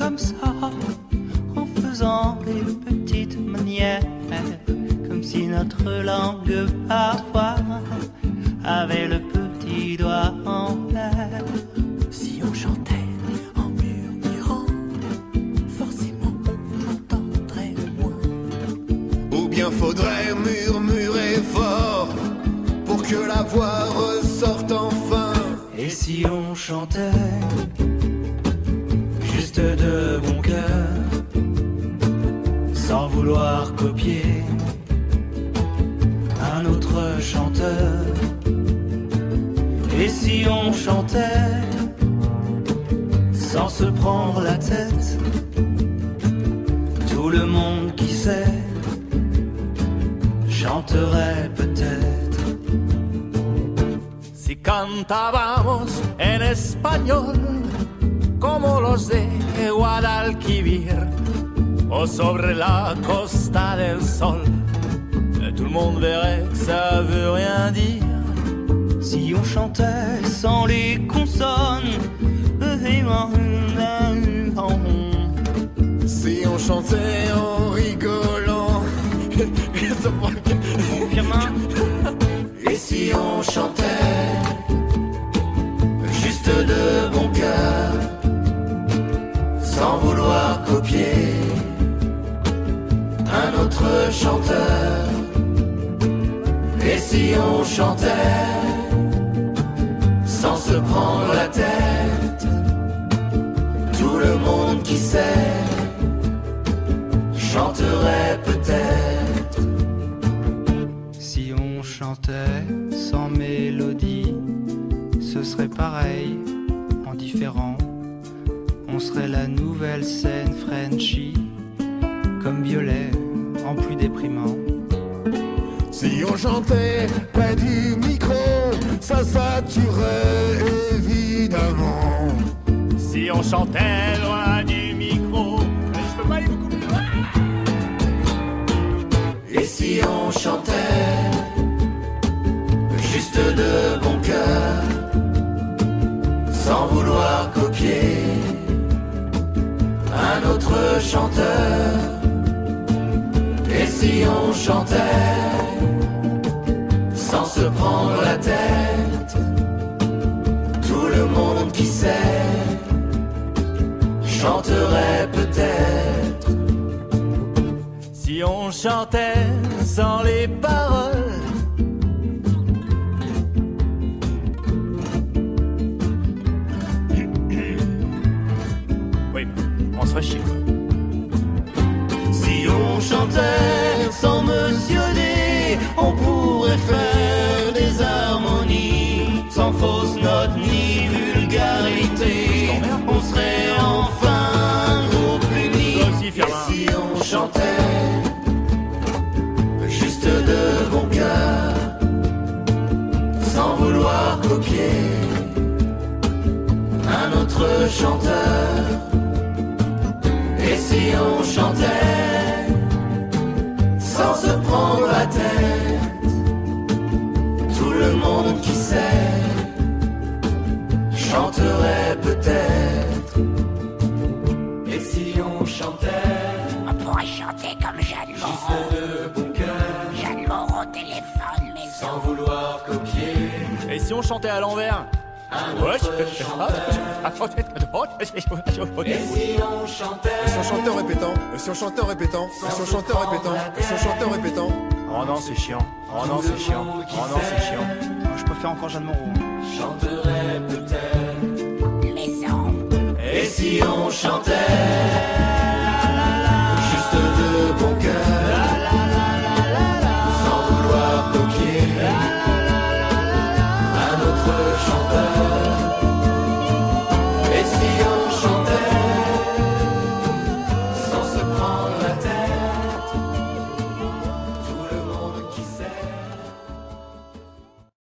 comme ça, en faisant des petites manières, comme si notre langue parfois avait le petit doigt en l'air. Si on chantait en murmurant, forcément on entendrait moins. Ou bien faudrait murmurer fort pour que la voix ressorte enfin. Et si on chantait juste de bon cœur, sans vouloir copier un autre chanteur? Et si on chantait sans se prendre la tête, tout le monde qui sait chanterait peut-être. Si cantábamos en español, como los de Guadalquivir, o sobre la costa del sol, tout le monde verrait que ça veut rien dire. Si on chantait sans les consonnes, si on chantait en rigolant, et si on chantait juste de bon cœur, sans vouloir copier un autre chanteur? Et si on chantait sans se prendre la tête, tout le monde qui sait chanterait peut-être. Si on chantait sans mélodie, ce serait pareil, en différent. On serait la nouvelle scène Frenchy, comme Violet, en plus déprimant. si on chantait près du micro, ça saturerait évidemment. Si on chantait loin du micro, je peux pas aller beaucoup plus loin. Et si on chantait juste de bon cœur, sans vouloir copier un autre chanteur? Et si on chantait sans se prendre la tête, tout le monde qui sait chanterait peut-être. Si on chantait sans les paroles, oui, on se ferait chier quoi. Si on chantait sans mentionner, on pourrait faire des harmonies sans fausse note ni vulgarité. On serait enfin un groupe uni. Et si on chantait juste de bon cœur, sans vouloir copier un autre chanteur? Et si on chantait sans se prendre la tête, tout le monde qui sait chanterait peut-être. Et si on chantait, On pourrait chanter comme Jeanne Moreau. juste de bon cœur, Jeanne Moreau téléphone, mais sans vouloir copier Et si on chantait à l'envers? un autre chanteur? Et si on chantait, Et si on chantait en répétant, et si on chantait en répétant, et si on chantait en répétant, et si on chantait en répétant. Oh non, c'est chiant. Oh non, c'est chiant. Oh non, c'est chiant. je peux faire encore Jeanne Moreau. Chanterait peut-être. maison. Et si on chantait